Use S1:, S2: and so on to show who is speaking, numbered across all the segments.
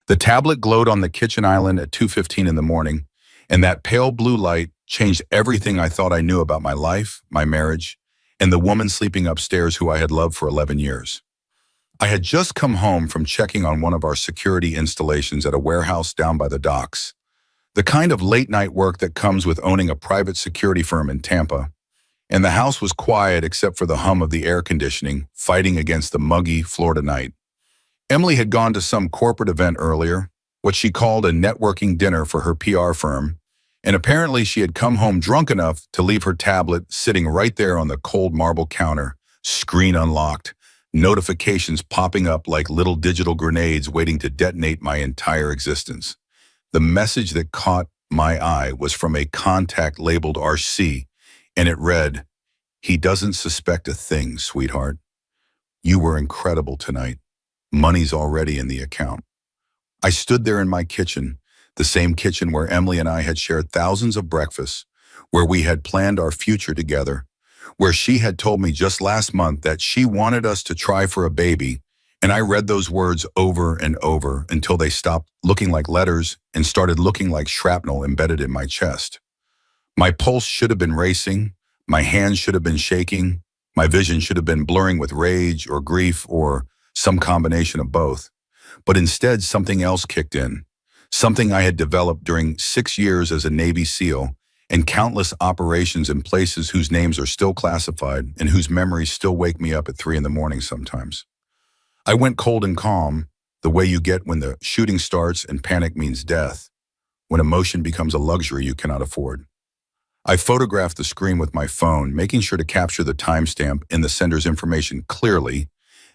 S1: The tablet glowed on the kitchen island at 2:15 in the morning, and that pale blue light changed everything I thought I knew about my life, my marriage, and the woman sleeping upstairs who I had loved for 11 years. I had just come home from checking on one of our security installations at a warehouse down by the docks, the kind of late-night work that comes with owning a private security firm in Tampa. And the house was quiet except for the hum of the air conditioning, fighting against the muggy Florida night. Emily had gone to some corporate event earlier, what she called a networking dinner for her PR firm, and apparently she had come home drunk enough to leave her tablet sitting right there on the cold marble counter, screen unlocked, notifications popping up like little digital grenades waiting to detonate my entire existence. The message that caught my eye was from a contact labeled RC, and it read, "He doesn't suspect a thing, sweetheart. You were incredible tonight. Money's already in the account." I stood there in my kitchen, the same kitchen where Emily and I had shared thousands of breakfasts, where we had planned our future together, where she had told me just last month that she wanted us to try for a baby, and I read those words over and over until they stopped looking like letters and started looking like shrapnel embedded in my chest. My pulse should have been racing, my hands should have been shaking, my vision should have been blurring with rage or grief or some combination of both. But instead, something else kicked in, something I had developed during 6 years as a Navy SEAL and countless operations in places whose names are still classified and whose memories still wake me up at 3 in the morning sometimes. I went cold and calm, the way you get when the shooting starts and panic means death, when emotion becomes a luxury you cannot afford. I photographed the screen with my phone, making sure to capture the timestamp and the sender's information clearly.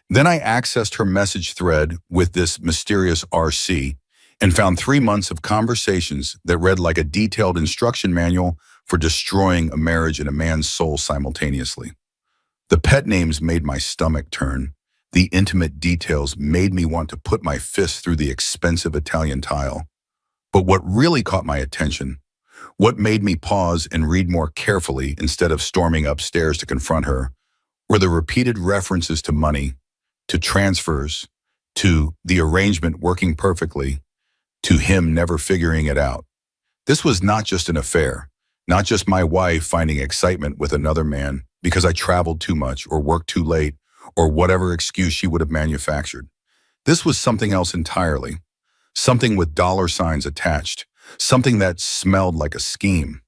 S1: Then I accessed her message thread with this mysterious RC and found 3 months of conversations that read like a detailed instruction manual for destroying a marriage and a man's soul simultaneously. The pet names made my stomach turn. The intimate details made me want to put my fist through the expensive Italian tile. But what really caught my attention, what made me pause and read more carefully instead of storming upstairs to confront her, were the repeated references to money, to transfers, to the arrangement working perfectly, to him never figuring it out. This was not just an affair, not just my wife finding excitement with another man because I traveled too much or worked too late or whatever excuse she would have manufactured. This was something else entirely, something with dollar signs attached, something that smelled like a scheme.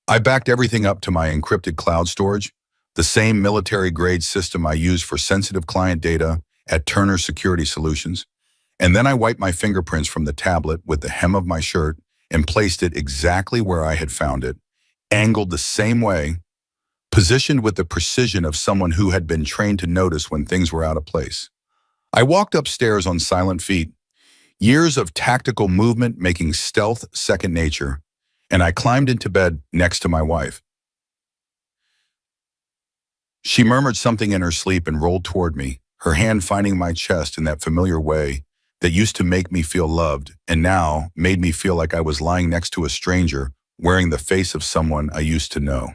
S1: I backed everything up to my encrypted cloud storage, the same military-grade system I use for sensitive client data at Turner Security Solutions, and then I wiped my fingerprints from the tablet with the hem of my shirt and placed it exactly where I had found it, angled the same way, positioned with the precision of someone who had been trained to notice when things were out of place. I walked upstairs on silent feet, years of tactical movement making stealth second nature, and I climbed into bed next to my wife. She murmured something in her sleep and rolled toward me, her hand finding my chest in that familiar way that used to make me feel loved and now made me feel like I was lying next to a stranger wearing the face of someone I used to know.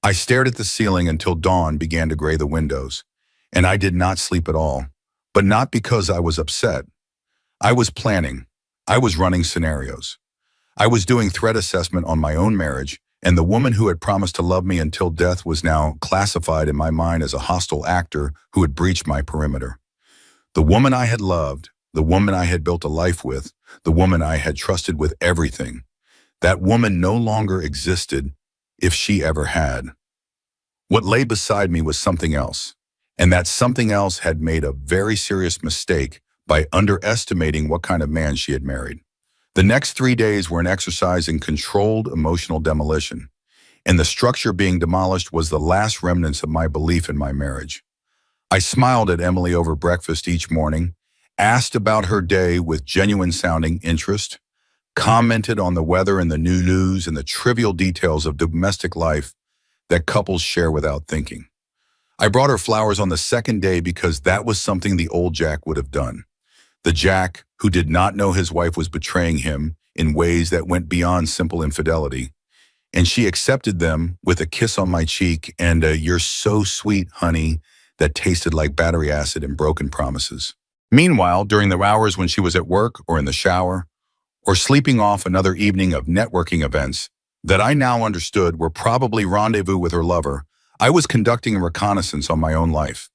S1: I stared at the ceiling until dawn began to gray the windows, and I did not sleep at all, but not because I was upset. I was planning. I was running scenarios. I was doing threat assessment on my own marriage, and the woman who had promised to love me until death was now classified in my mind as a hostile actor who had breached my perimeter. The woman I had loved, the woman I had built a life with, the woman I had trusted with everything, that woman no longer existed, if she ever had. What lay beside me was something else, and that something else had made a very serious mistake by underestimating what kind of man she had married. The next 3 days were an exercise in controlled emotional demolition, and the structure being demolished was the last remnants of my belief in my marriage. I smiled at Emily over breakfast each morning, asked about her day with genuine-sounding interest, commented on the weather and the new news and the trivial details of domestic life that couples share without thinking. I brought her flowers on the second day because that was something the old Jack would have done. The Jack who did not know his wife was betraying him in ways that went beyond simple infidelity. And she accepted them with a kiss on my cheek and a "you're so sweet, honey," that tasted like battery acid and broken promises. Meanwhile, during the hours when she was at work or in the shower, or sleeping off another evening of networking events that I now understood were probably rendezvous with her lover, I was conducting a reconnaissance on my own life.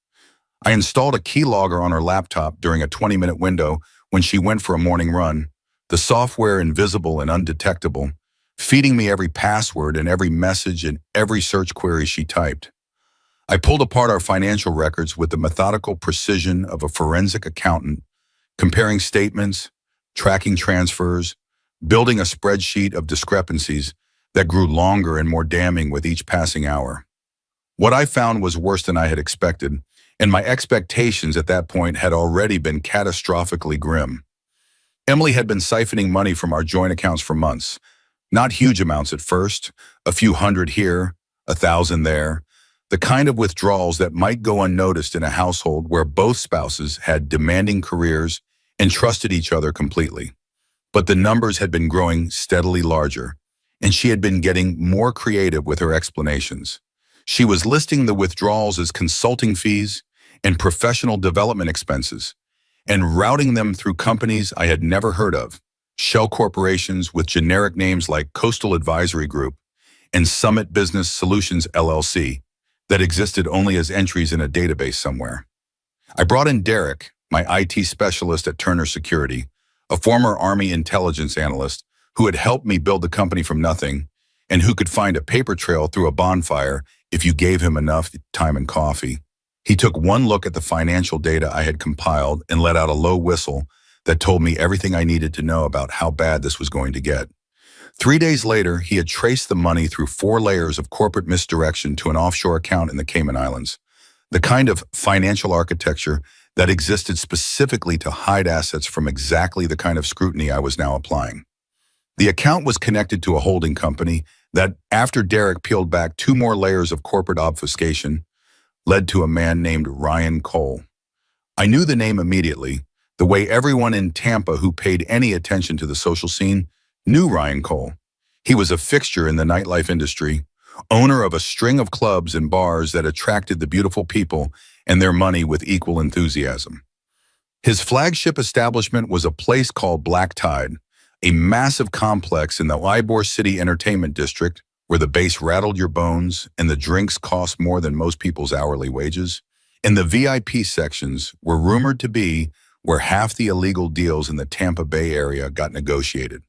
S1: I installed a keylogger on her laptop during a 20-minute window when she went for a morning run, the software invisible and undetectable, feeding me every password and every message and every search query she typed. I pulled apart our financial records with the methodical precision of a forensic accountant, comparing statements, tracking transfers, building a spreadsheet of discrepancies that grew longer and more damning with each passing hour. What I found was worse than I had expected, and my expectations at that point had already been catastrophically grim. Emily had been siphoning money from our joint accounts for months. Not huge amounts at first, a few hundred here, 1,000 there, the kind of withdrawals that might go unnoticed in a household where both spouses had demanding careers and trusted each other completely. But the numbers had been growing steadily larger, and she had been getting more creative with her explanations. She was listing the withdrawals as consulting fees and professional development expenses, and routing them through companies I had never heard of, shell corporations with generic names like Coastal Advisory Group and Summit Business Solutions LLC, that existed only as entries in a database somewhere. I brought in Derek, my IT specialist at Turner Security, a former Army intelligence analyst who had helped me build the company from nothing and who could find a paper trail through a bonfire if you gave him enough time and coffee. He took one look at the financial data I had compiled and let out a low whistle that told me everything I needed to know about how bad this was going to get. 3 days later, he had traced the money through 4 layers of corporate misdirection to an offshore account in the Cayman Islands, the kind of financial architecture that existed specifically to hide assets from exactly the kind of scrutiny I was now applying. The account was connected to a holding company that, after Derek peeled back 2 more layers of corporate obfuscation, led to a man named Ryan Cole. I knew the name immediately, the way everyone in Tampa who paid any attention to the social scene knew Ryan Cole. He was a fixture in the nightlife industry, owner of a string of clubs and bars that attracted the beautiful people and their money with equal enthusiasm. His flagship establishment was a place called Black Tide, a massive complex in the Ybor City Entertainment District where the bass rattled your bones and the drinks cost more than most people's hourly wages. And the VIP sections were rumored to be where half the illegal deals in the Tampa Bay area got negotiated.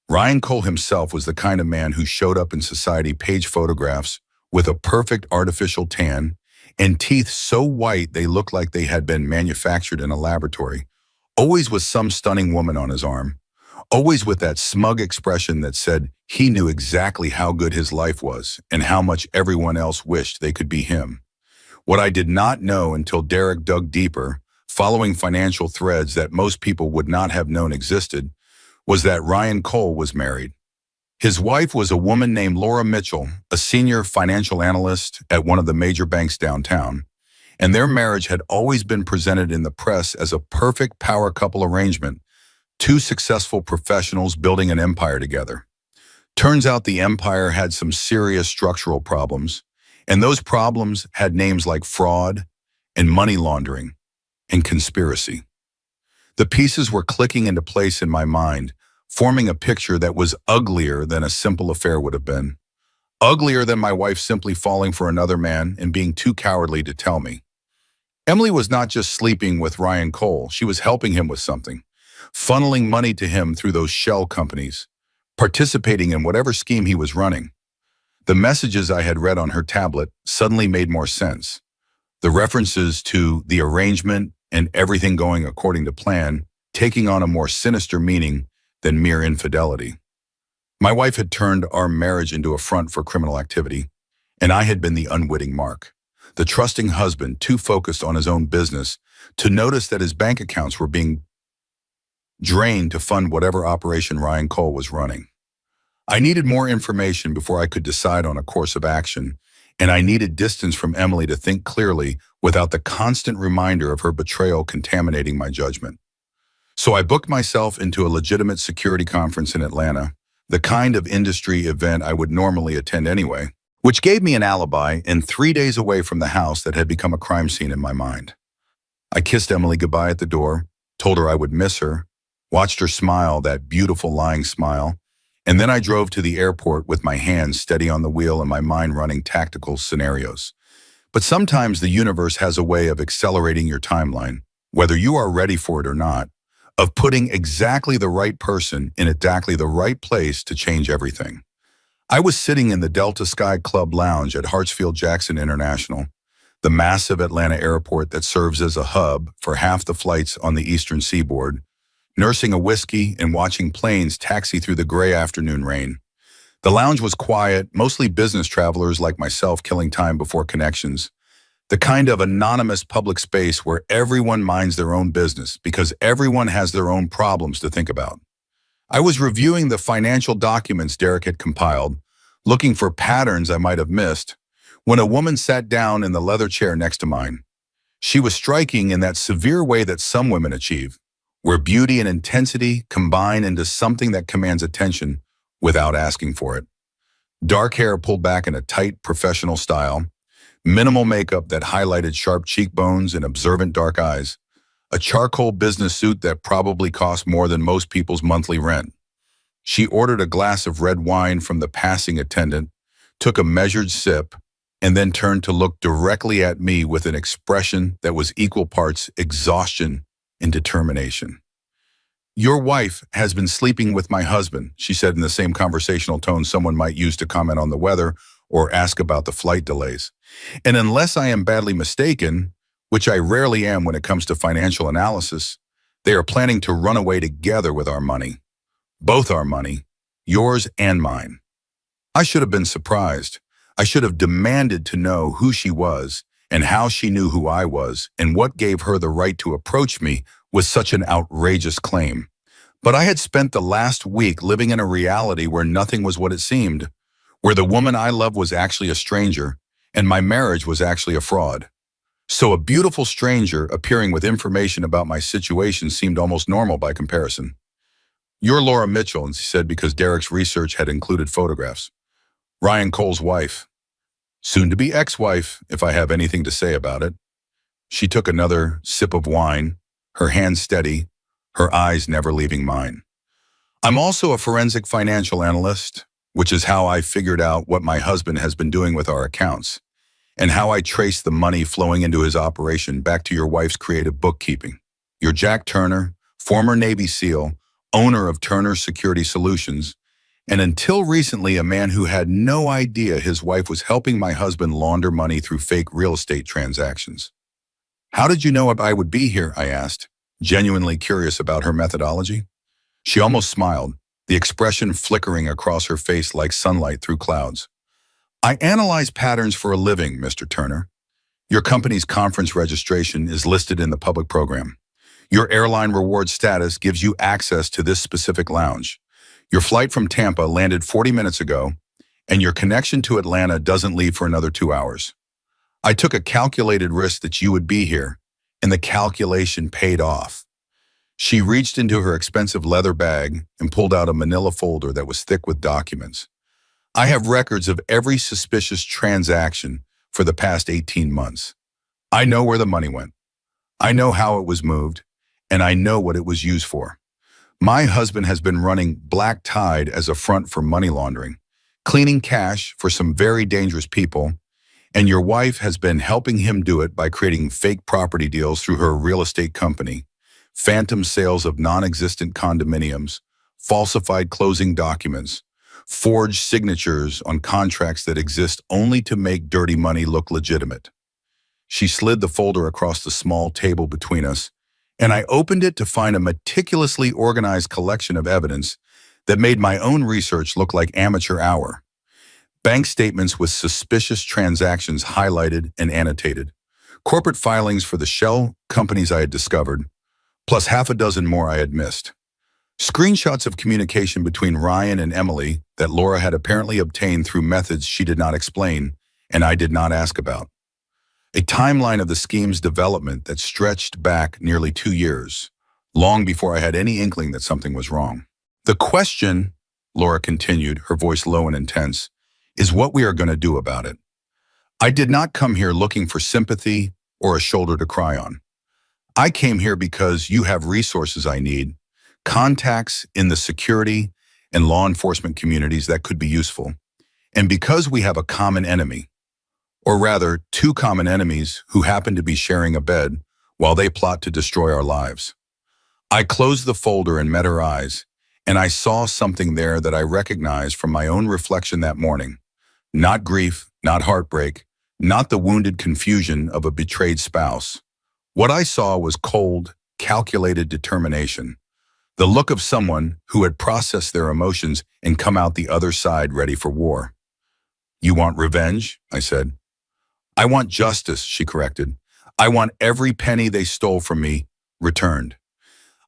S1: Ryan Cole himself was the kind of man who showed up in society page photographs with a perfect artificial tan and teeth so white they looked like they had been manufactured in a laboratory, always with some stunning woman on his arm, always with that smug expression that said he knew exactly how good his life was and how much everyone else wished they could be him. What I did not know until Derek dug deeper, following financial threads that most people would not have known existed, was that Ryan Cole was married. His wife was a woman named Laura Mitchell, a senior financial analyst at one of the major banks downtown, and their marriage had always been presented in the press as a perfect power couple arrangement, 2 successful professionals building an empire together. Turns out the empire had some serious structural problems, and those problems had names like fraud and money laundering and conspiracy. The pieces were clicking into place in my mind, forming a picture that was uglier than a simple affair would have been. Uglier than my wife simply falling for another man and being too cowardly to tell me. Emily was not just sleeping with Ryan Cole, she was helping him with something, funneling money to him through those shell companies, participating in whatever scheme he was running. The messages I had read on her tablet suddenly made more sense. The references to the arrangement and everything going according to plan taking on a more sinister meaning than mere infidelity. My wife had turned our marriage into a front for criminal activity, and I had been the unwitting mark, the trusting husband too focused on his own business to notice that his bank accounts were being drained to fund whatever operation Ryan Cole was running. I needed more information before I could decide on a course of action, and I needed distance from Emily to think clearly without the constant reminder of her betrayal contaminating my judgment. So I booked myself into a legitimate security conference in Atlanta, the kind of industry event I would normally attend anyway, which gave me an alibi and 3 days away from the house that had become a crime scene in my mind. I kissed Emily goodbye at the door, told her I would miss her, watched her smile, that beautiful lying smile, and then I drove to the airport with my hands steady on the wheel and my mind running tactical scenarios. But sometimes the universe has a way of accelerating your timeline, whether you are ready for it or not, of putting exactly the right person in exactly the right place to change everything. I was sitting in the Delta Sky Club lounge at Hartsfield-Jackson International, the massive Atlanta airport that serves as a hub for half the flights on the eastern seaboard, nursing a whiskey and watching planes taxi through the gray afternoon rain. The lounge was quiet, mostly business travelers like myself killing time before connections, the kind of anonymous public space where everyone minds their own business because everyone has their own problems to think about. I was reviewing the financial documents Derek had compiled, looking for patterns I might have missed, when a woman sat down in the leather chair next to mine. She was striking in that severe way that some women achieve, where beauty and intensity combine into something that commands attention without asking for it. Dark hair pulled back in a tight, professional style, minimal makeup that highlighted sharp cheekbones and observant dark eyes, a charcoal business suit that probably cost more than most people's monthly rent. She ordered a glass of red wine from the passing attendant, took a measured sip, and then turned to look directly at me with an expression that was equal parts exhaustion and determination. "Your wife has been sleeping with my husband," she said in the same conversational tone someone might use to comment on the weather or ask about the flight delays. "And unless I am badly mistaken, which I rarely am when it comes to financial analysis, they are planning to run away together with our money. Both our money, yours and mine." I should have been surprised. I should have demanded to know who she was and how she knew who I was and what gave her the right to approach me with such an outrageous claim. But I had spent the last week living in a reality where nothing was what it seemed, where the woman I loved was actually a stranger and my marriage was actually a fraud. So a beautiful stranger appearing with information about my situation seemed almost normal by comparison. "You're Laura Mitchell," she said because Derek's research had included photographs. "Ryan Cole's wife. Soon-to-be ex-wife, if I have anything to say about it." She took another sip of wine, her hands steady, her eyes never leaving mine. "I'm also a forensic financial analyst, which is how I figured out what my husband has been doing with our accounts, and how I traced the money flowing into his operation back to your wife's creative bookkeeping. You're Jack Turner, former Navy SEAL, owner of Turner Security Solutions, and until recently a man who had no idea his wife was helping my husband launder money through fake real estate transactions." "How did you know I would be here?" I asked, genuinely curious about her methodology. She almost smiled, the expression flickering across her face like sunlight through clouds. "I analyze patterns for a living, Mr. Turner. Your company's conference registration is listed in the public program. Your airline reward status gives you access to this specific lounge. Your flight from Tampa landed 40 minutes ago, and your connection to Atlanta doesn't leave for another 2 hours. I took a calculated risk that you would be here, and the calculation paid off." She reached into her expensive leather bag and pulled out a manila folder that was thick with documents. "I have records of every suspicious transaction for the past 18 months. I know where the money went. I know how it was moved, and I know what it was used for. My husband has been running Black Tide as a front for money laundering, cleaning cash for some very dangerous people, and your wife has been helping him do it by creating fake property deals through her real estate company, phantom sales of non-existent condominiums, falsified closing documents, forged signatures on contracts that exist only to make dirty money look legitimate." She slid the folder across the small table between us, and I opened it to find a meticulously organized collection of evidence that made my own research look like amateur hour. Bank statements with suspicious transactions highlighted and annotated, corporate filings for the shell companies I had discovered, plus half a dozen more I had missed. Screenshots of communication between Ryan and Emily that Laura had apparently obtained through methods she did not explain and I did not ask about. A timeline of the scheme's development that stretched back nearly 2 years, long before I had any inkling that something was wrong. "The question," Laura continued, her voice low and intense, "is what we are going to do about it. I did not come here looking for sympathy or a shoulder to cry on. I came here because you have resources I need, contacts in the security and law enforcement communities that could be useful, and because we have a common enemy, or rather, two common enemies who happen to be sharing a bed while they plot to destroy our lives. I closed the folder and met her eyes, and I saw something there that I recognized from my own reflection that morning. Not grief, not heartbreak, not the wounded confusion of a betrayed spouse. What I saw was cold, calculated determination, the look of someone who had processed their emotions and come out the other side ready for war. "You want revenge?" I said. "I want justice," she corrected. "I want every penny they stole from me returned.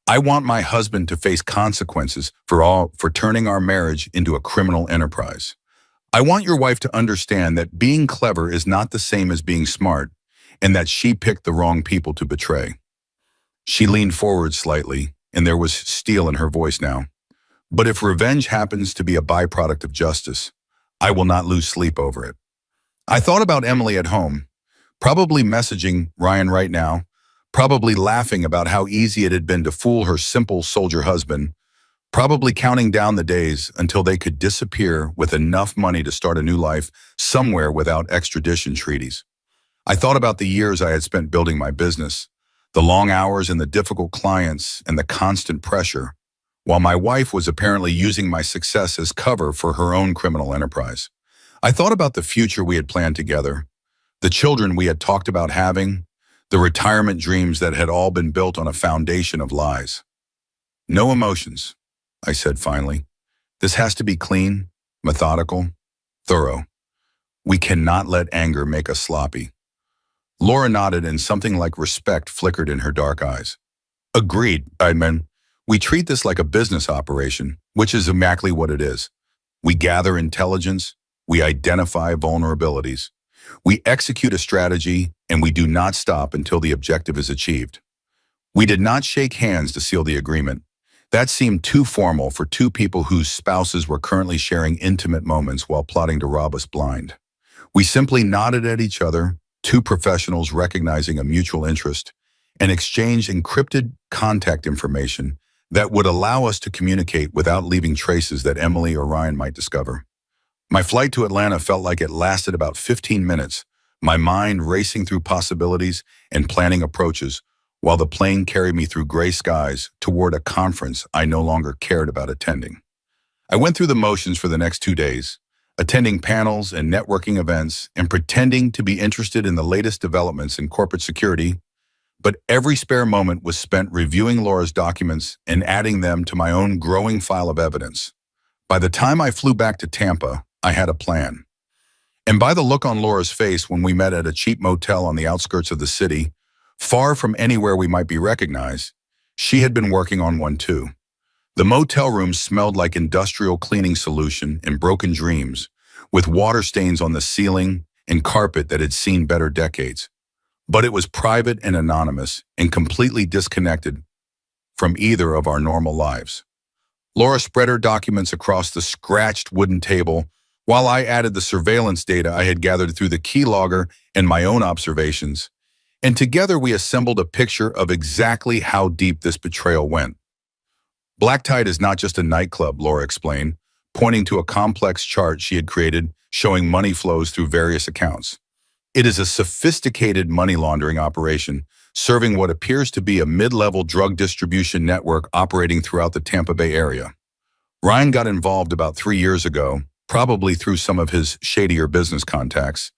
S1: I want my husband to face consequences for turning our marriage into a criminal enterprise. I want your wife to understand that being clever is not the same as being smart, and that she picked the wrong people to betray." She leaned forward slightly, and there was steel in her voice now. "But if revenge happens to be a byproduct of justice, I will not lose sleep over it." I thought about Emily at home, probably messaging Ryan right now, probably laughing about how easy it had been to fool her simple soldier husband, probably counting down the days until they could disappear with enough money to start a new life somewhere without extradition treaties. I thought about the years I had spent building my business, the long hours and the difficult clients and the constant pressure, while my wife was apparently using my success as cover for her own criminal enterprise. I thought about the future we had planned together, the children we had talked about having, the retirement dreams that had all been built on a foundation of lies. "No emotions," I said finally. "This has to be clean, methodical, thorough. We cannot let anger make us sloppy." Laura nodded and something like respect flickered in her dark eyes. "Agreed," I meant. "We treat this like a business operation, which is exactly what it is. We gather intelligence, we identify vulnerabilities, we execute a strategy, and we do not stop until the objective is achieved." We did not shake hands to seal the agreement. That seemed too formal for two people whose spouses were currently sharing intimate moments while plotting to rob us blind. We simply nodded at each other, two professionals recognizing a mutual interest, and exchanged encrypted contact information that would allow us to communicate without leaving traces that Emily or Ryan might discover. My flight to Atlanta felt like it lasted about 15 minutes, my mind racing through possibilities and planning approaches, while the plane carried me through gray skies toward a conference I no longer cared about attending. I went through the motions for the next 2 days, attending panels and networking events and pretending to be interested in the latest developments in corporate security, but every spare moment was spent reviewing Laura's documents and adding them to my own growing file of evidence. By the time I flew back to Tampa, I had a plan. And by the look on Laura's face when we met at a cheap motel on the outskirts of the city, far from anywhere we might be recognized, she had been working on one too. The motel room smelled like industrial cleaning solution and broken dreams, with water stains on the ceiling and carpet that had seen better decades. But it was private and anonymous and completely disconnected from either of our normal lives. Laura spread her documents across the scratched wooden table while I added the surveillance data I had gathered through the keylogger and my own observations, and together we assembled a picture of exactly how deep this betrayal went. "Black Tide is not just a nightclub," Laura explained, pointing to a complex chart she had created showing money flows through various accounts. "It is a sophisticated money laundering operation, serving what appears to be a mid-level drug distribution network operating throughout the Tampa Bay area. Ryan got involved about 3 years ago, probably through some of his shadier business contacts.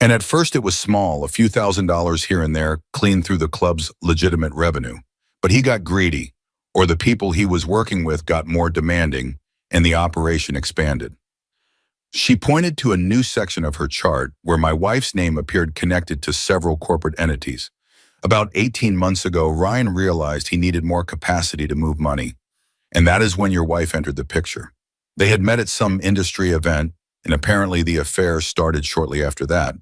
S1: And at first it was small, a few $1,000s here and there, clean through the club's legitimate revenue. But he got greedy, or the people he was working with got more demanding, and the operation expanded." She pointed to a new section of her chart where my wife's name appeared connected to several corporate entities. About 18 months ago, Ryan realized he needed more capacity to move money, and that is when your wife entered the picture. They had met at some industry event, and apparently the affair started shortly after that.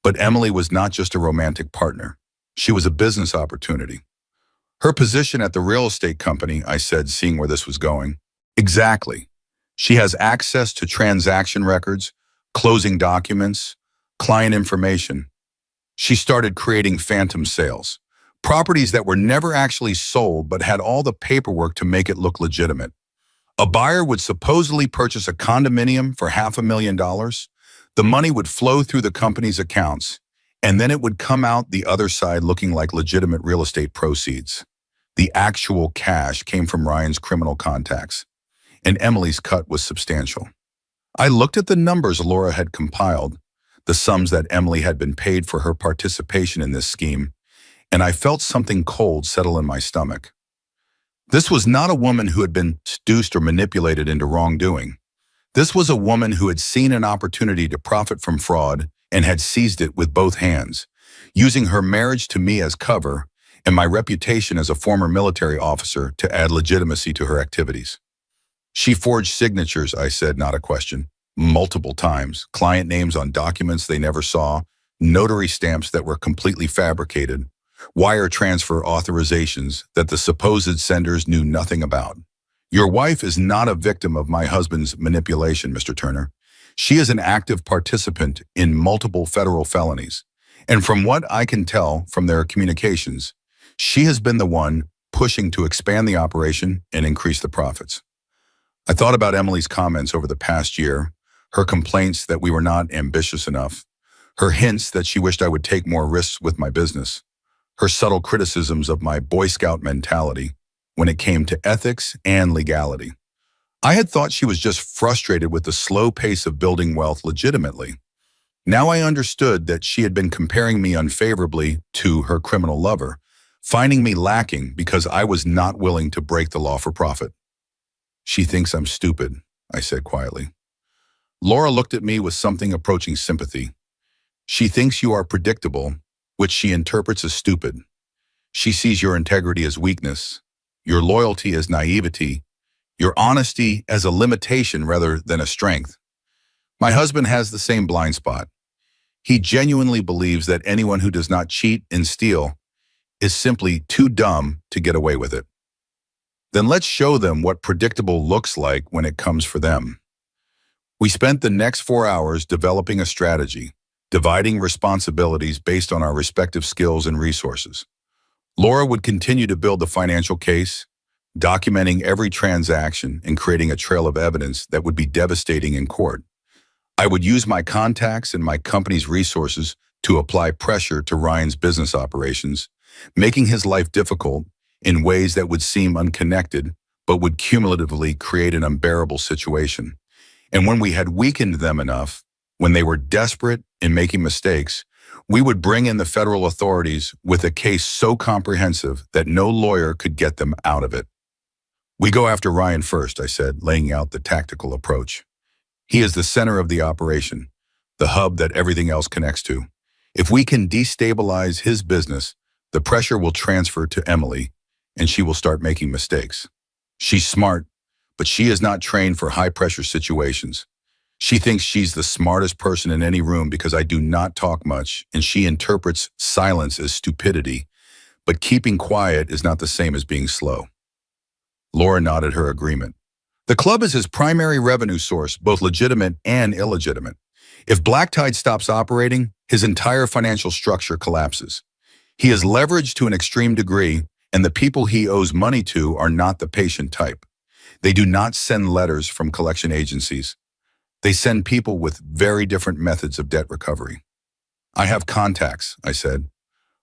S1: But Emily was not just a romantic partner. She was a business opportunity. "Her position at the real estate company," I said, seeing where this was going. "Exactly. She has access to transaction records, closing documents, client information. She started creating phantom sales, Properties that were never actually sold but had all the paperwork to make it look legitimate. A buyer would supposedly purchase a condominium for $500,000. The money would flow through the company's accounts, and then it would come out the other side looking like legitimate real estate proceeds. The actual cash came from Ryan's criminal contacts, and Emily's cut was substantial. I looked at the numbers Laura had compiled, the sums that Emily had been paid for her participation in this scheme, and I felt something cold settle in my stomach. This was not a woman who had been seduced or manipulated into wrongdoing. This was a woman who had seen an opportunity to profit from fraud and had seized it with both hands, using her marriage to me as cover and my reputation as a former military officer to add legitimacy to her activities. She forged signatures, I said, not a question, multiple times, client names on documents they never saw, notary stamps that were completely fabricated, wire transfer authorizations that the supposed senders knew nothing about. Your wife is not a victim of my husband's manipulation, Mr. Turner. She is an active participant in multiple federal felonies. And from what I can tell from their communications, she has been the one pushing to expand the operation and increase the profits. I thought about Emily's comments over the past year, her complaints that we were not ambitious enough, her hints that she wished I would take more risks with my business, her subtle criticisms of my Boy Scout mentality when it came to ethics and legality. I had thought she was just frustrated with the slow pace of building wealth legitimately. Now I understood that she had been comparing me unfavorably to her criminal lover, finding me lacking because I was not willing to break the law for profit. She thinks I'm stupid, I said quietly. Laura looked at me with something approaching sympathy. She thinks you are predictable, which she interprets as stupid. She sees your integrity as weakness, your loyalty as naivety, your honesty as a limitation rather than a strength. My husband has the same blind spot. He genuinely believes that anyone who does not cheat and steal is simply too dumb to get away with it. Then let's show them what predictable looks like when it comes for them. We spent the next 4 hours developing a strategy, dividing responsibilities based on our respective skills and resources. Laura would continue to build the financial case, documenting every transaction and creating a trail of evidence that would be devastating in court. I would use my contacts and my company's resources to apply pressure to Ryan's business operations, making his life difficult in ways that would seem unconnected, but would cumulatively create an unbearable situation. And when we had weakened them enough, when they were desperate and making mistakes, we would bring in the federal authorities with a case so comprehensive that no lawyer could get them out of it. We go after Ryan first, I said, laying out the tactical approach. He is the center of the operation, the hub that everything else connects to. If we can destabilize his business, the pressure will transfer to Emily, and she will start making mistakes. She's smart, but she is not trained for high-pressure situations. She thinks she's the smartest person in any room because I do not talk much, and she interprets silence as stupidity, but keeping quiet is not the same as being slow. Laura nodded her agreement. The club is his primary revenue source, both legitimate and illegitimate. If Black Tide stops operating, his entire financial structure collapses. He is leveraged to an extreme degree, and the people he owes money to are not the patient type. They do not send letters from collection agencies. They send people with very different methods of debt recovery. I have contacts, I said,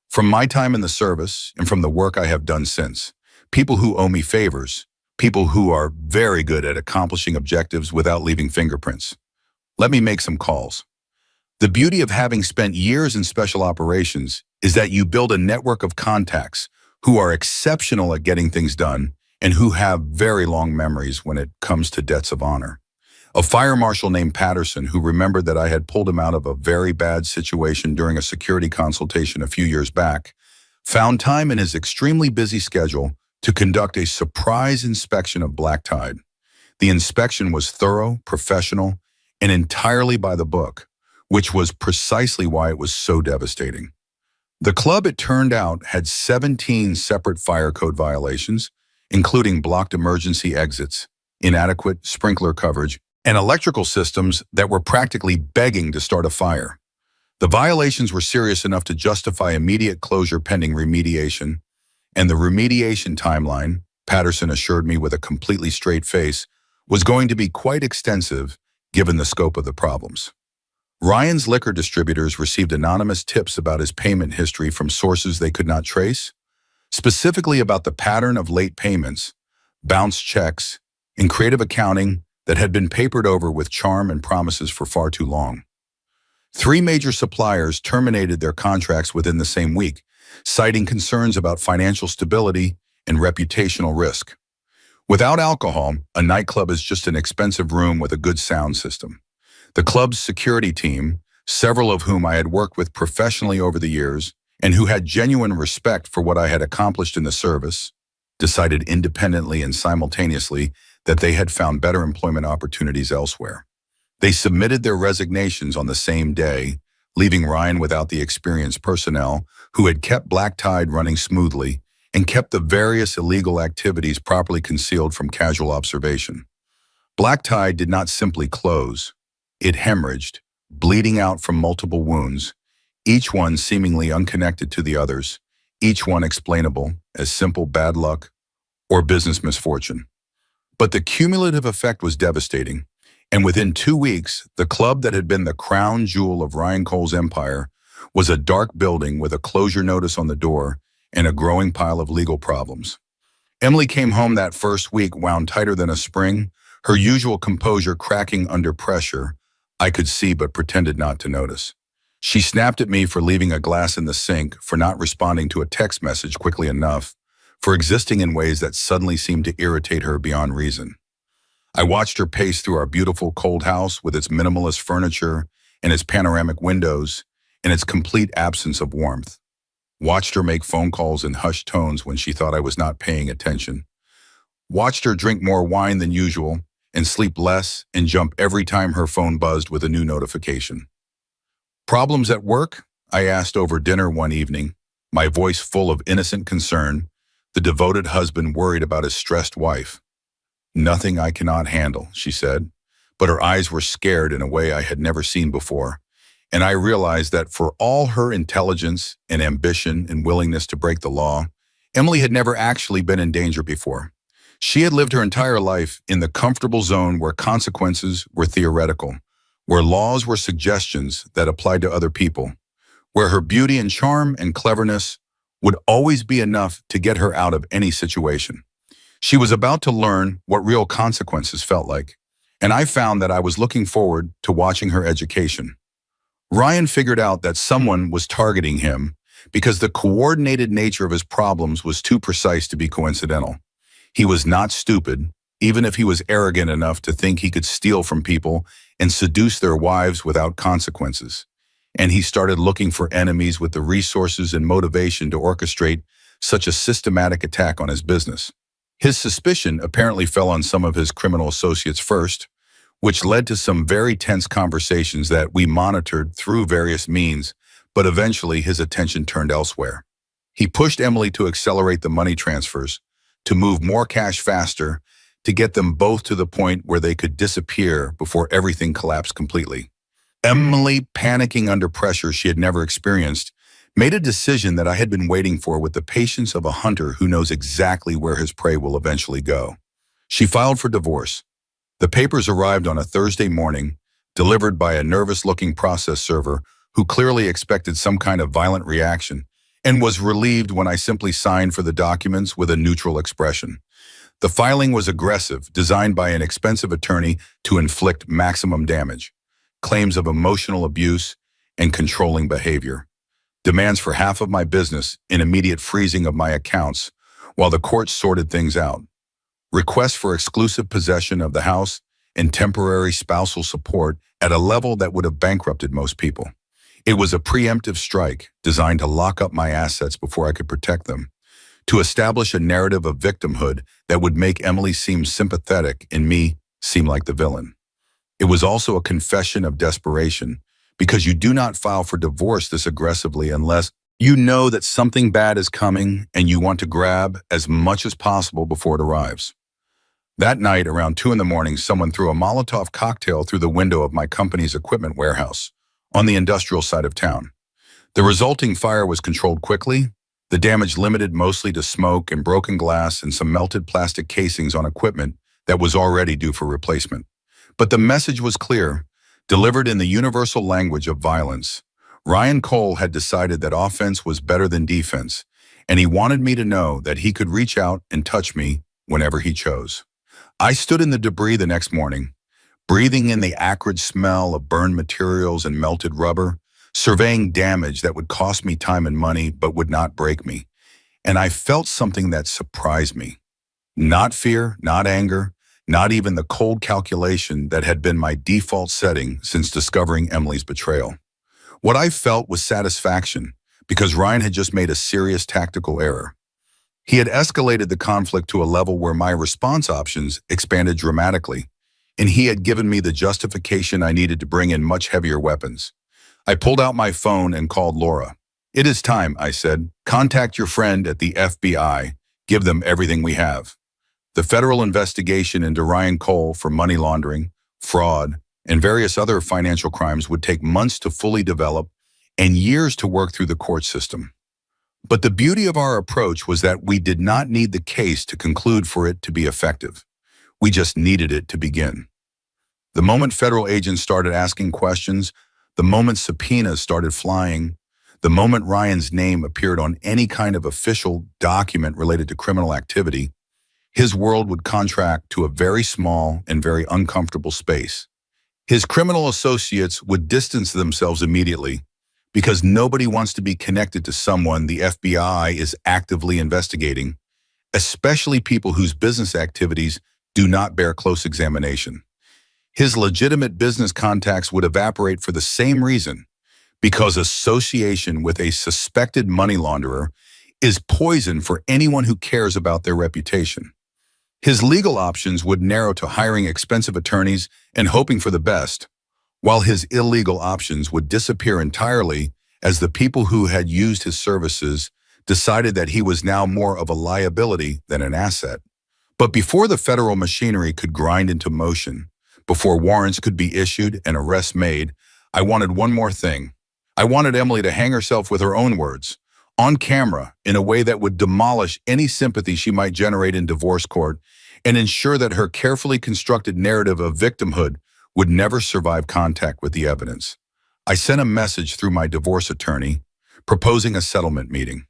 S1: from my time in the service and from the work I have done since. People who owe me favors, people who are very good at accomplishing objectives without leaving fingerprints. Let me make some calls. The beauty of having spent years in special operations is that you build a network of contacts who are exceptional at getting things done and who have very long memories when it comes to debts of honor. A fire marshal named Patterson, who remembered that I had pulled him out of a very bad situation during a security consultation a few years back, found time in his extremely busy schedule to conduct a surprise inspection of Black Tide. The inspection was thorough, professional, and entirely by the book, which was precisely why it was so devastating. The club, it turned out, had 17 separate fire code violations, including blocked emergency exits, inadequate sprinkler coverage, and electrical systems that were practically begging to start a fire. The violations were serious enough to justify immediate closure pending remediation, and the remediation timeline, Patterson assured me with a completely straight face, was going to be quite extensive given the scope of the problems. Ryan's liquor distributors received anonymous tips about his payment history from sources they could not trace, specifically about the pattern of late payments, bounced checks, and creative accounting that had been papered over with charm and promises for far too long. 3 major suppliers terminated their contracts within the same week, citing concerns about financial stability and reputational risk. Without alcohol, a nightclub is just an expensive room with a good sound system. The club's security team, several of whom I had worked with professionally over the years and who had genuine respect for what I had accomplished in the service, decided independently and simultaneously that they had found better employment opportunities elsewhere. They submitted their resignations on the same day, leaving Ryan without the experienced personnel who had kept Black Tide running smoothly and kept the various illegal activities properly concealed from casual observation. Black Tide did not simply close. It hemorrhaged, bleeding out from multiple wounds, each one seemingly unconnected to the others, each one explainable as simple bad luck or business misfortune. But the cumulative effect was devastating, and within 2 weeks, the club that had been the crown jewel of Ryan Cole's empire was a dark building with a closure notice on the door and a growing pile of legal problems. Emily came home that first week wound tighter than a spring, her usual composure cracking under pressure. I could see but pretended not to notice. She snapped at me for leaving a glass in the sink, for not responding to a text message quickly enough, for existing in ways that suddenly seemed to irritate her beyond reason. I watched her pace through our beautiful cold house with its minimalist furniture and its panoramic windows and its complete absence of warmth. Watched her make phone calls in hushed tones when she thought I was not paying attention. Watched her drink more wine than usual and sleep less and jump every time her phone buzzed with a new notification. "Problems at work?" I asked over dinner one evening, my voice full of innocent concern, the devoted husband worried about his stressed wife. "Nothing I cannot handle," she said, but her eyes were scared in a way I had never seen before, and I realized that for all her intelligence and ambition and willingness to break the law, Emily had never actually been in danger before. She had lived her entire life in the comfortable zone where consequences were theoretical, where laws were suggestions that applied to other people, where her beauty and charm and cleverness would always be enough to get her out of any situation. She was about to learn what real consequences felt like, and I found that I was looking forward to watching her education. Ryan figured out that someone was targeting him because the coordinated nature of his problems was too precise to be coincidental. He was not stupid, even if he was arrogant enough to think he could steal from people and seduce their wives without consequences. And he started looking for enemies with the resources and motivation to orchestrate such a systematic attack on his business. His suspicion apparently fell on some of his criminal associates first, which led to some very tense conversations that we monitored through various means, but eventually his attention turned elsewhere. He pushed Emily to accelerate the money transfers, to move more cash faster, to get them both to the point where they could disappear before everything collapsed completely. Emily, panicking under pressure she had never experienced, made a decision that I had been waiting for with the patience of a hunter who knows exactly where his prey will eventually go. She filed for divorce. The papers arrived on a Thursday morning, delivered by a nervous-looking process server who clearly expected some kind of violent reaction, and was relieved when I simply signed for the documents with a neutral expression. The filing was aggressive, designed by an expensive attorney to inflict maximum damage. Claims of emotional abuse and controlling behavior. Demands for half of my business and immediate freezing of my accounts while the court sorted things out. Requests for exclusive possession of the house and temporary spousal support at a level that would have bankrupted most people. It was a preemptive strike designed to lock up my assets before I could protect them, to establish a narrative of victimhood that would make Emily seem sympathetic and me seem like the villain. It was also a confession of desperation, because you do not file for divorce this aggressively unless you know that something bad is coming and you want to grab as much as possible before it arrives. That night, around 2 a.m, someone threw a Molotov cocktail through the window of my company's equipment warehouse, on the industrial side of town. The resulting fire was controlled quickly, the damage limited mostly to smoke and broken glass and some melted plastic casings on equipment that was already due for replacement. But the message was clear, delivered in the universal language of violence. Ryan Cole had decided that offense was better than defense, and he wanted me to know that he could reach out and touch me whenever he chose. I stood in the debris the next morning, breathing in the acrid smell of burned materials and melted rubber, surveying damage that would cost me time and money but would not break me. And I felt something that surprised me. Not fear, not anger, not even the cold calculation that had been my default setting since discovering Emily's betrayal. What I felt was satisfaction, because Ryan had just made a serious tactical error. He had escalated the conflict to a level where my response options expanded dramatically, and he had given me the justification I needed to bring in much heavier weapons. I pulled out my phone and called Laura. "It is time," I said. "Contact your friend at the FBI. Give them everything we have." The federal investigation into Ryan Cole for money laundering, fraud, and various other financial crimes would take months to fully develop and years to work through the court system. But the beauty of our approach was that we did not need the case to conclude for it to be effective. We just needed it to begin. The moment federal agents started asking questions, the moment subpoenas started flying, the moment Ryan's name appeared on any kind of official document related to criminal activity, his world would contract to a very small and very uncomfortable space. His criminal associates would distance themselves immediately because nobody wants to be connected to someone the FBI is actively investigating, especially people whose business activities do not bear close examination. His legitimate business contacts would evaporate for the same reason, because association with a suspected money launderer is poison for anyone who cares about their reputation. His legal options would narrow to hiring expensive attorneys and hoping for the best, while his illegal options would disappear entirely as the people who had used his services decided that he was now more of a liability than an asset. But before the federal machinery could grind into motion, before warrants could be issued and arrests made, I wanted one more thing. I wanted Emily to hang herself with her own words, on camera, in a way that would demolish any sympathy she might generate in divorce court and ensure that her carefully constructed narrative of victimhood would never survive contact with the evidence. I sent a message through my divorce attorney, proposing a settlement meeting.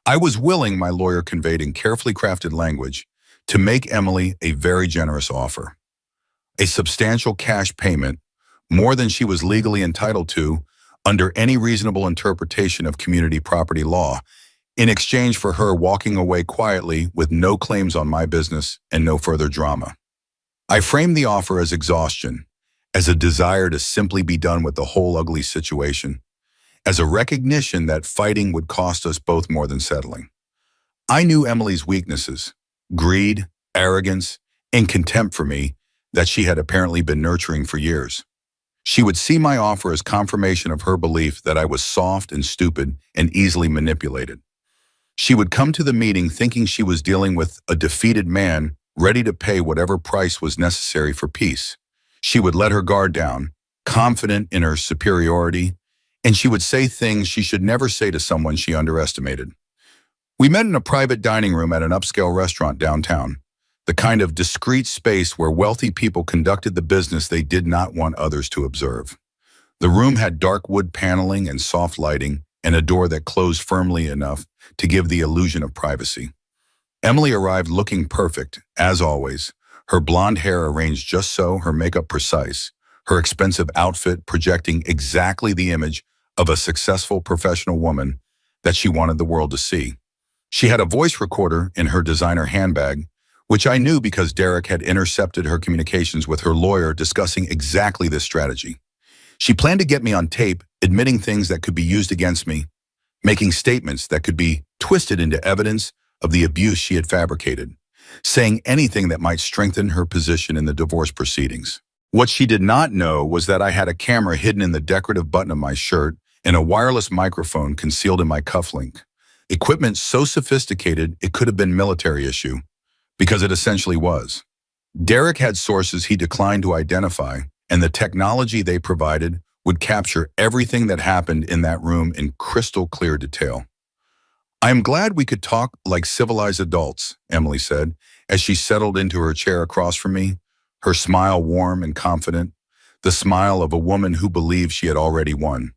S1: I was willing, my lawyer conveyed in carefully crafted language, to make Emily a very generous offer. A substantial cash payment, more than she was legally entitled to under any reasonable interpretation of community property law, in exchange for her walking away quietly with no claims on my business and no further drama. I framed the offer as exhaustion, as a desire to simply be done with the whole ugly situation, as a recognition that fighting would cost us both more than settling. I knew Emily's weaknesses, greed, arrogance, and contempt for me that she had apparently been nurturing for years. She would see my offer as confirmation of her belief that I was soft and stupid and easily manipulated. She would come to the meeting thinking she was dealing with a defeated man ready to pay whatever price was necessary for peace. She would let her guard down, confident in her superiority, and she would say things she should never say to someone she underestimated. We met in a private dining room at an upscale restaurant downtown, the kind of discreet space where wealthy people conducted the business they did not want others to observe. The room had dark wood paneling and soft lighting, and a door that closed firmly enough to give the illusion of privacy. Emily arrived looking perfect, as always, her blonde hair arranged just so, her makeup precise, her expensive outfit projecting exactly the image of a successful professional woman that she wanted the world to see. She had a voice recorder in her designer handbag, which I knew because Derek had intercepted her communications with her lawyer discussing exactly this strategy. She planned to get me on tape, admitting things that could be used against me, making statements that could be twisted into evidence of the abuse she had fabricated, saying anything that might strengthen her position in the divorce proceedings. What she did not know was that I had a camera hidden in the decorative button of my shirt and a wireless microphone concealed in my cufflink. Equipment so sophisticated it could have been military issue, because it essentially was. Derek had sources he declined to identify, and the technology they provided would capture everything that happened in that room in crystal clear detail. "I am glad we could talk like civilized adults," Emily said, as she settled into her chair across from me, her smile warm and confident, the smile of a woman who believed she had already won.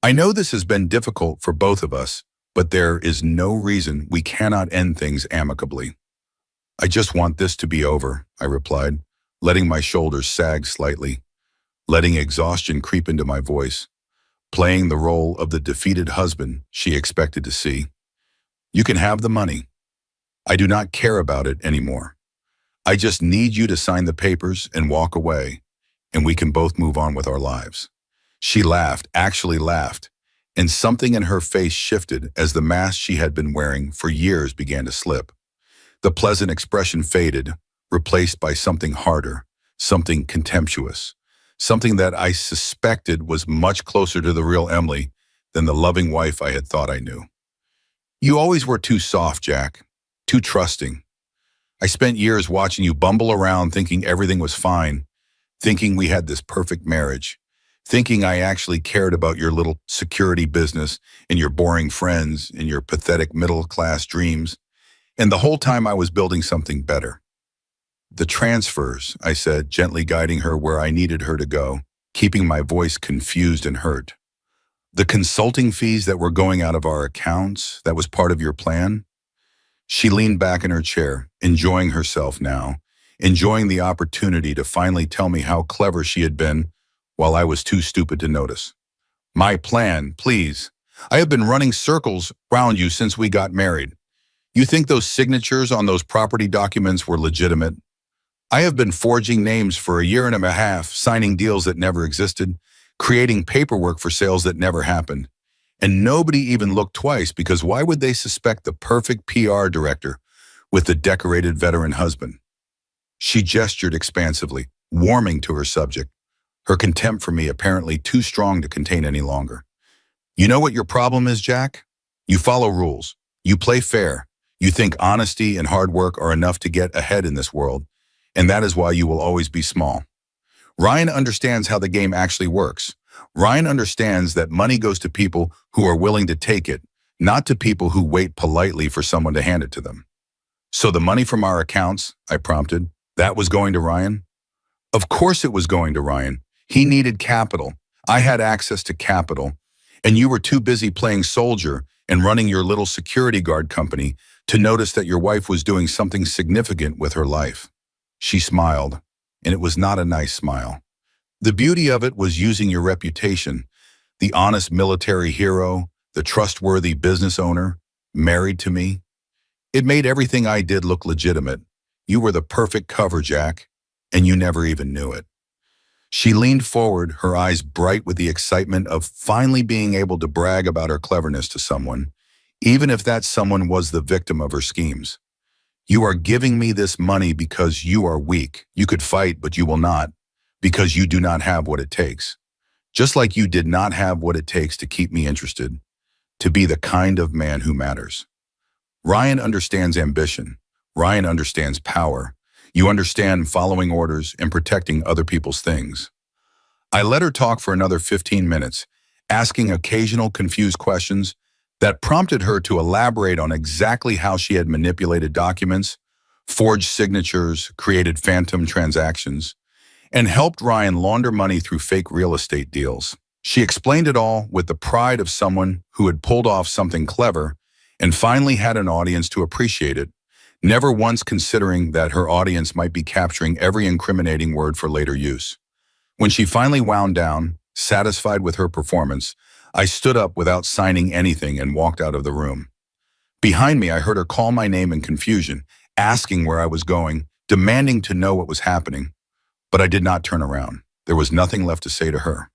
S1: "I know this has been difficult for both of us, but there is no reason we cannot end things amicably." "I just want this to be over," I replied, letting my shoulders sag slightly, letting exhaustion creep into my voice, playing the role of the defeated husband she expected to see. "You can have the money. I do not care about it anymore. I just need you to sign the papers and walk away, and we can both move on with our lives." She laughed, actually laughed, and something in her face shifted as the mask she had been wearing for years began to slip. The pleasant expression faded, replaced by something harder, something contemptuous, something that I suspected was much closer to the real Emily than the loving wife I had thought I knew. "You always were too soft, Jack, too trusting. I spent years watching you bumble around thinking everything was fine, thinking we had this perfect marriage, thinking I actually cared about your little security business and your boring friends and your pathetic middle-class dreams. And the whole time I was building something better." "The transfers," I said, gently guiding her where I needed her to go, keeping my voice confused and hurt. "The consulting fees that were going out of our accounts, that was part of your plan?" She leaned back in her chair, enjoying herself now, enjoying the opportunity to finally tell me how clever she had been while I was too stupid to notice. "My plan, please. I have been running circles around you since we got married. You think those signatures on those property documents were legitimate? I have been forging names for a year and a half, signing deals that never existed, creating paperwork for sales that never happened. And nobody even looked twice because why would they suspect the perfect PR director with the decorated veteran husband?" She gestured expansively, warming to her subject, her contempt for me apparently too strong to contain any longer. "You know what your problem is, Jack? You follow rules. You play fair. You think honesty and hard work are enough to get ahead in this world, and that is why you will always be small. Ryan understands how the game actually works. Ryan understands that money goes to people who are willing to take it, not to people who wait politely for someone to hand it to them." "So the money from our accounts," I prompted, "that was going to Ryan?" "Of course it was going to Ryan. He needed capital. I had access to capital. And you were too busy playing soldier and running your little security guard company to notice that your wife was doing something significant with her life." She smiled, and it was not a nice smile. "The beauty of it was using your reputation, the honest military hero, the trustworthy business owner, married to me. It made everything I did look legitimate. You were the perfect cover, Jack, and you never even knew it." She leaned forward, her eyes bright with the excitement of finally being able to brag about her cleverness to someone, even if that someone was the victim of her schemes. "You are giving me this money because you are weak. You could fight, but you will not, because you do not have what it takes. Just like you did not have what it takes to keep me interested, to be the kind of man who matters. Ryan understands ambition. Ryan understands power. You understand following orders and protecting other people's things." I let her talk for another 15 minutes, asking occasional confused questions that prompted her to elaborate on exactly how she had manipulated documents, forged signatures, created phantom transactions, and helped Ryan launder money through fake real estate deals. She explained it all with the pride of someone who had pulled off something clever and finally had an audience to appreciate it, never once considering that her audience might be capturing every incriminating word for later use. When she finally wound down, satisfied with her performance, I stood up without signing anything and walked out of the room. Behind me, I heard her call my name in confusion, asking where I was going, demanding to know what was happening. But I did not turn around. There was nothing left to say to her.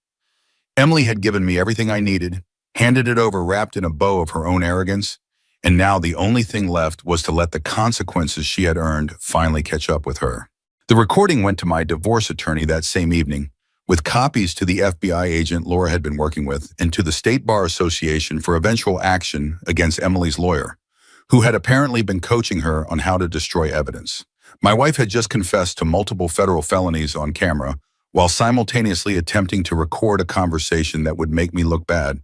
S1: Emily had given me everything I needed, handed it over wrapped in a bow of her own arrogance, and now the only thing left was to let the consequences she had earned finally catch up with her. The recording went to my divorce attorney that same evening, with copies to the FBI agent Laura had been working with and to the State Bar Association for eventual action against Emily's lawyer, who had apparently been coaching her on how to destroy evidence. My wife had just confessed to multiple federal felonies on camera, while simultaneously attempting to record a conversation that would make me look bad.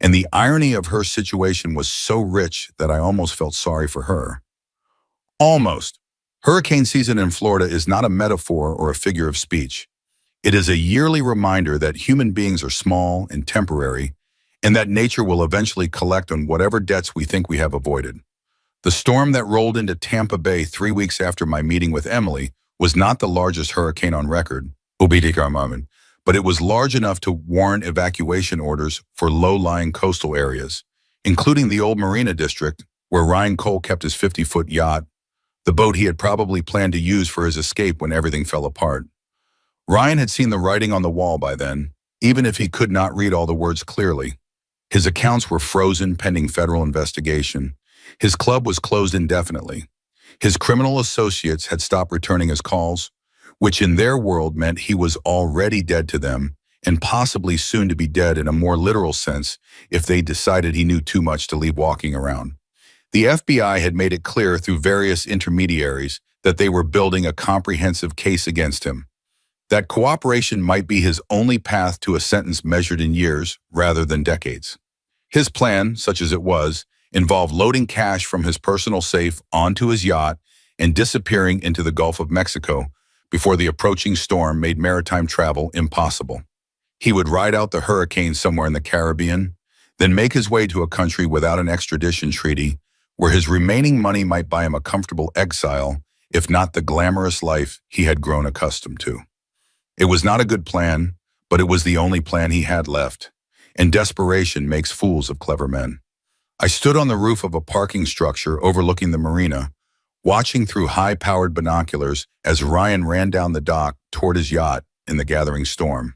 S1: And the irony of her situation was so rich that I almost felt sorry for her. Almost. Hurricane season in Florida is not a metaphor or a figure of speech. It is a yearly reminder that human beings are small and temporary, and that nature will eventually collect on whatever debts we think we have avoided. The storm that rolled into Tampa Bay 3 weeks after my meeting with Emily was not the largest hurricane on record, but it was large enough to warrant evacuation orders for low-lying coastal areas, including the old Marina District, where Ryan Cole kept his 50-foot yacht, the boat he had probably planned to use for his escape when everything fell apart. Ryan had seen the writing on the wall by then, even if he could not read all the words clearly. His accounts were frozen pending federal investigation. His club was closed indefinitely. His criminal associates had stopped returning his calls, which in their world meant he was already dead to them and possibly soon to be dead in a more literal sense if they decided he knew too much to leave walking around. The FBI had made it clear through various intermediaries that they were building a comprehensive case against him, that cooperation might be his only path to a sentence measured in years rather than decades. His plan, such as it was, involved loading cash from his personal safe onto his yacht and disappearing into the Gulf of Mexico before the approaching storm made maritime travel impossible. He would ride out the hurricane somewhere in the Caribbean, then make his way to a country without an extradition treaty where his remaining money might buy him a comfortable exile, if not the glamorous life he had grown accustomed to. It was not a good plan, but it was the only plan he had left, and desperation makes fools of clever men. I stood on the roof of a parking structure overlooking the marina, watching through high-powered binoculars as Ryan ran down the dock toward his yacht in the gathering storm.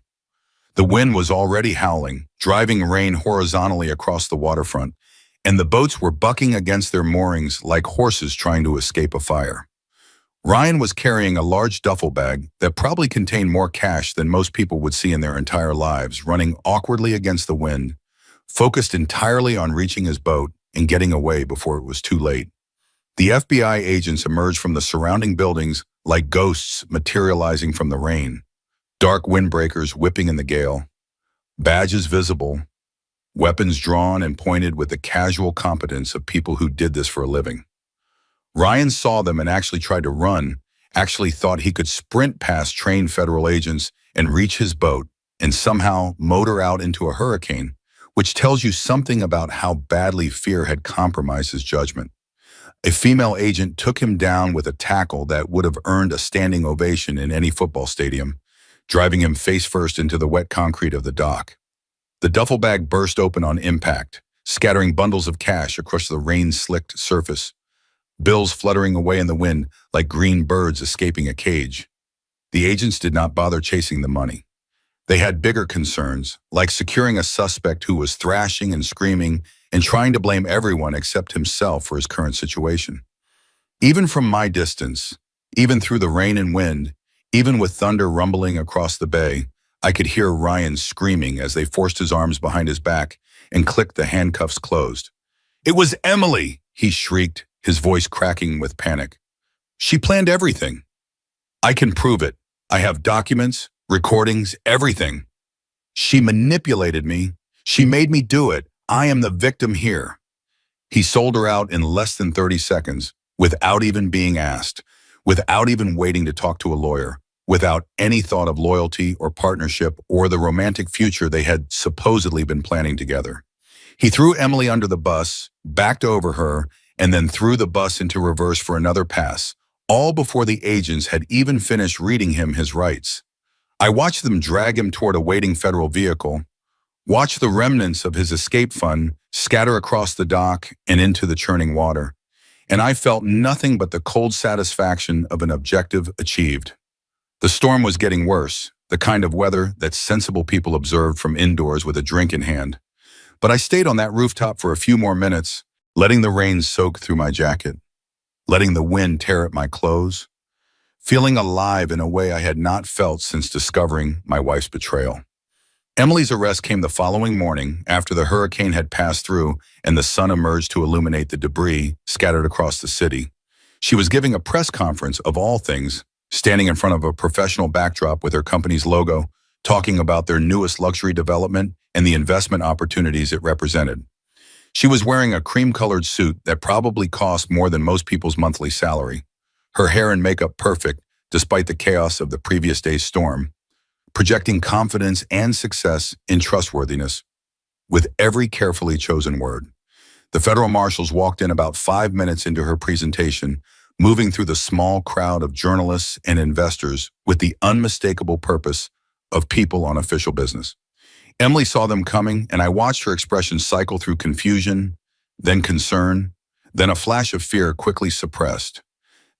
S1: The wind was already howling, driving rain horizontally across the waterfront, and the boats were bucking against their moorings like horses trying to escape a fire. Ryan was carrying a large duffel bag that probably contained more cash than most people would see in their entire lives, running awkwardly against the wind, focused entirely on reaching his boat and getting away before it was too late. The FBI agents emerged from the surrounding buildings like ghosts materializing from the rain, dark windbreakers whipping in the gale, badges visible, weapons drawn and pointed with the casual competence of people who did this for a living. Ryan saw them and actually tried to run, actually thought he could sprint past trained federal agents and reach his boat and somehow motor out into a hurricane, which tells you something about how badly fear had compromised his judgment. A female agent took him down with a tackle that would have earned a standing ovation in any football stadium, driving him face first into the wet concrete of the dock. The duffel bag burst open on impact, scattering bundles of cash across the rain-slicked surface, bills fluttering away in the wind like green birds escaping a cage. The agents did not bother chasing the money. They had bigger concerns, like securing a suspect who was thrashing and screaming and trying to blame everyone except himself for his current situation. Even from my distance, even through the rain and wind, even with thunder rumbling across the bay, I could hear Ryan screaming as they forced his arms behind his back and clicked the handcuffs closed. "It was Emily!" he shrieked, his voice cracking with panic. "She planned everything. I can prove it. I have documents, recordings, everything. She manipulated me. She made me do it. I am the victim here." He sold her out in less than 30 seconds, without even being asked, without even waiting to talk to a lawyer, without any thought of loyalty or partnership or the romantic future they had supposedly been planning together. He threw Emily under the bus, backed over her, and then threw the bus into reverse for another pass, all before the agents had even finished reading him his rights. I watched them drag him toward a waiting federal vehicle, watched the remnants of his escape fund scatter across the dock and into the churning water, and I felt nothing but the cold satisfaction of an objective achieved. The storm was getting worse, the kind of weather that sensible people observed from indoors with a drink in hand. But I stayed on that rooftop for a few more minutes, letting the rain soak through my jacket, letting the wind tear at my clothes, feeling alive in a way I had not felt since discovering my wife's betrayal. Emily's arrest came the following morning after the hurricane had passed through and the sun emerged to illuminate the debris scattered across the city. She was giving a press conference, of all things, standing in front of a professional backdrop with her company's logo, talking about their newest luxury development and the investment opportunities it represented. She was wearing a cream-colored suit that probably cost more than most people's monthly salary. Her hair and makeup perfect, despite the chaos of the previous day's storm, projecting confidence and success in trustworthiness with every carefully chosen word. The federal marshals walked in about 5 minutes into her presentation, moving through the small crowd of journalists and investors with the unmistakable purpose of people on official business. Emily saw them coming, and I watched her expression cycle through confusion, then concern, then a flash of fear quickly suppressed,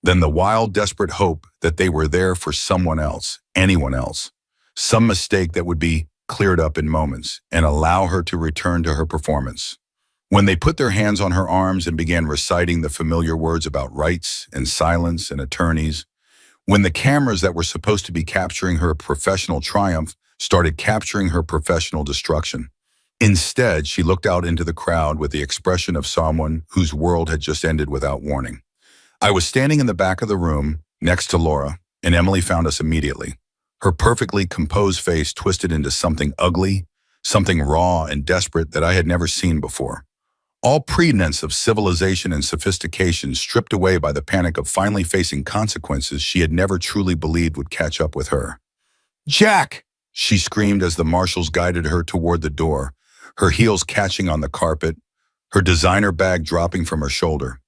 S1: then the wild, desperate hope that they were there for someone else, anyone else, some mistake that would be cleared up in moments and allow her to return to her performance. When they put their hands on her arms and began reciting the familiar words about rights and silence and attorneys, when the cameras that were supposed to be capturing her professional triumph started capturing her professional destruction. Instead, she looked out into the crowd with the expression of someone whose world had just ended without warning. I was standing in the back of the room next to Laura, and Emily found us immediately. Her perfectly composed face twisted into something ugly, something raw and desperate that I had never seen before. All pretense of civilization and sophistication stripped away by the panic of finally facing consequences she had never truly believed would catch up with her. "Jack!" she screamed as the marshals guided her toward the door, her heels catching on the carpet, her designer bag dropping from her shoulder.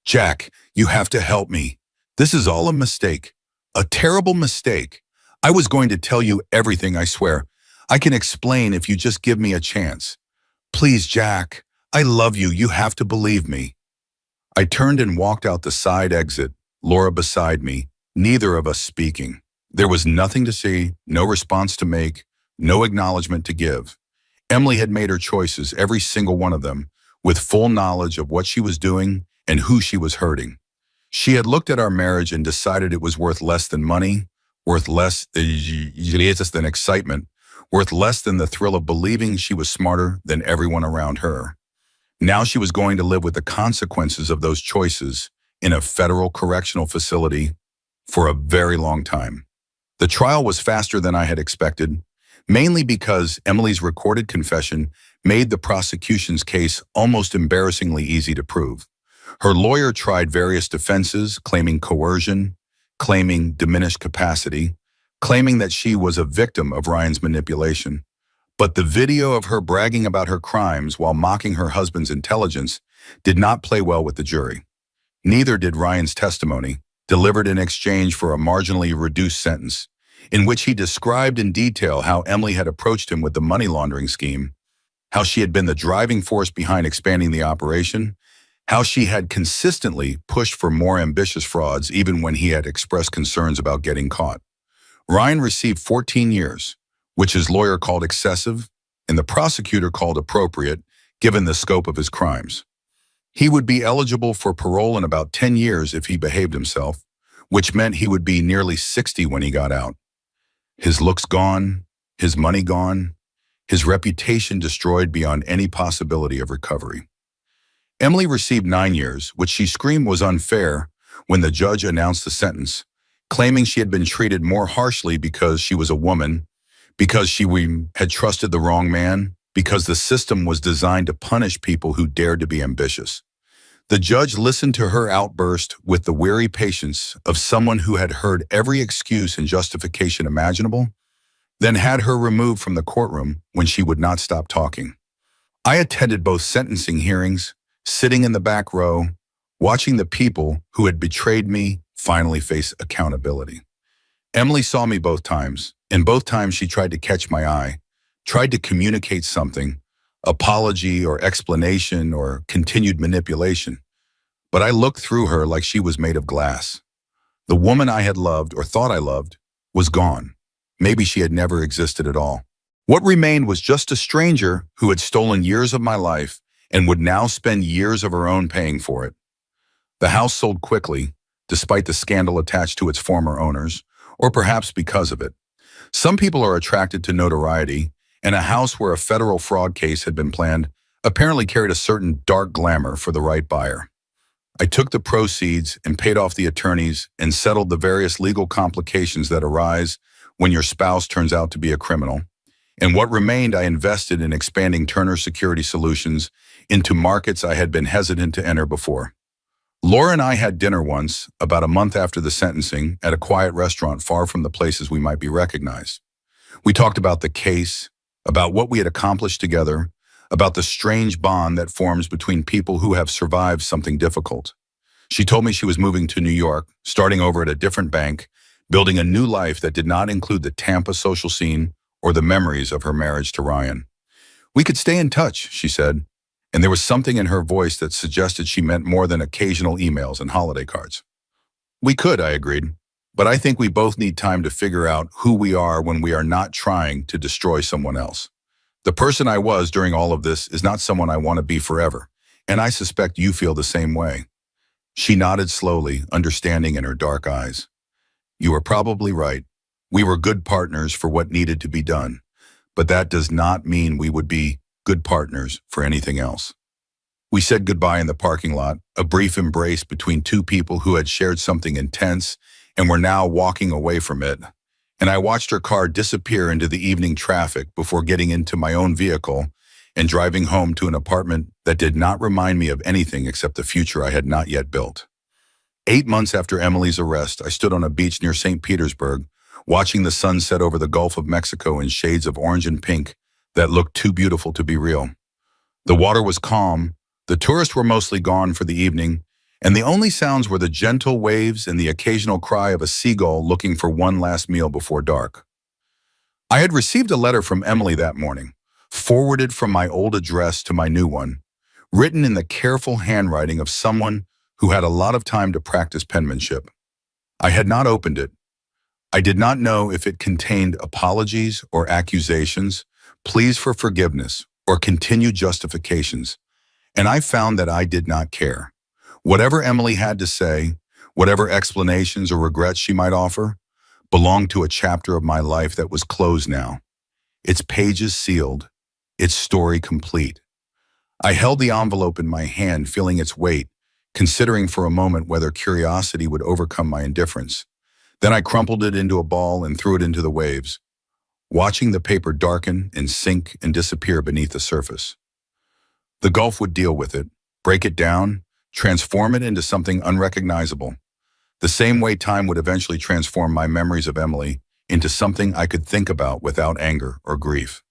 S1: "Jack, you have to help me. This is all a mistake. A terrible mistake. I was going to tell you everything, I swear. I can explain if you just give me a chance. Please, Jack, I love you. You have to believe me." I turned and walked out the side exit, Laura beside me, neither of us speaking. There was nothing to see, no response to make, no acknowledgement to give. Emily had made her choices, every single one of them, with full knowledge of what she was doing and who she was hurting. She had looked at our marriage and decided it was worth less than money, worth less than excitement, worth less than the thrill of believing she was smarter than everyone around her. Now she was going to live with the consequences of those choices in a federal correctional facility for a very long time. The trial was faster than I had expected, mainly because Emily's recorded confession made the prosecution's case almost embarrassingly easy to prove. Her lawyer tried various defenses, claiming coercion, claiming diminished capacity, claiming that she was a victim of Ryan's manipulation. But the video of her bragging about her crimes while mocking her husband's intelligence did not play well with the jury. Neither did Ryan's testimony, delivered in exchange for a marginally reduced sentence, in which he described in detail how Emily had approached him with the money laundering scheme, how she had been the driving force behind expanding the operation, how she had consistently pushed for more ambitious frauds even when he had expressed concerns about getting caught. Ryan received 14 years, which his lawyer called excessive and the prosecutor called appropriate, given the scope of his crimes. He would be eligible for parole in about 10 years if he behaved himself, which meant he would be nearly 60 when he got out. His looks gone, his money gone, his reputation destroyed beyond any possibility of recovery. Emily received 9 years, which she screamed was unfair when the judge announced the sentence, claiming she had been treated more harshly because she was a woman, because she had trusted the wrong man, because the system was designed to punish people who dared to be ambitious. The judge listened to her outburst with the weary patience of someone who had heard every excuse and justification imaginable, then had her removed from the courtroom when she would not stop talking. I attended both sentencing hearings, sitting in the back row, watching the people who had betrayed me finally face accountability. Emily saw me both times, and both times she tried to catch my eye, tried to communicate something, apology or explanation or continued manipulation. But I looked through her like she was made of glass. The woman I had loved or thought I loved was gone. Maybe she had never existed at all. What remained was just a stranger who had stolen years of my life and would now spend years of her own paying for it. The house sold quickly, despite the scandal attached to its former owners, or perhaps because of it. Some people are attracted to notoriety, and a house where a federal fraud case had been planned apparently carried a certain dark glamour for the right buyer. I took the proceeds and paid off the attorneys and settled the various legal complications that arise when your spouse turns out to be a criminal. And what remained, I invested in expanding Turner Security Solutions into markets I had been hesitant to enter before. Laura and I had dinner once, about a month after the sentencing, at a quiet restaurant far from the places we might be recognized. We talked about the case, about what we had accomplished together, about the strange bond that forms between people who have survived something difficult. She told me she was moving to New York, starting over at a different bank, building a new life that did not include the Tampa social scene or the memories of her marriage to Ryan. We could stay in touch, she said, and there was something in her voice that suggested she meant more than occasional emails and holiday cards. We could, I agreed, but I think we both need time to figure out who we are when we are not trying to destroy someone else. The person I was during all of this is not someone I want to be forever, and I suspect you feel the same way. She nodded slowly, understanding in her dark eyes. You are probably right. We were good partners for what needed to be done, but that does not mean we would be good partners for anything else. We said goodbye in the parking lot, a brief embrace between two people who had shared something intense and were now walking away from it, and I watched her car disappear into the evening traffic before getting into my own vehicle and driving home to an apartment that did not remind me of anything except the future I had not yet built. 8 months after Emily's arrest, I stood on a beach near St. Petersburg, watching the sun set over the Gulf of Mexico in shades of orange and pink that looked too beautiful to be real. The water was calm, the tourists were mostly gone for the evening, and the only sounds were the gentle waves and the occasional cry of a seagull looking for one last meal before dark. I had received a letter from Emily that morning, forwarded from my old address to my new one, written in the careful handwriting of someone who had a lot of time to practice penmanship. I had not opened it. I did not know if it contained apologies or accusations, pleas for forgiveness, or continued justifications, and I found that I did not care. Whatever Emily had to say, whatever explanations or regrets she might offer, belonged to a chapter of my life that was closed now, its pages sealed, its story complete. I held the envelope in my hand, feeling its weight, considering for a moment whether curiosity would overcome my indifference. Then I crumpled it into a ball and threw it into the waves, watching the paper darken and sink and disappear beneath the surface. The Gulf would deal with it, break it down, transform it into something unrecognizable, the same way time would eventually transform my memories of Emily into something I could think about without anger or grief.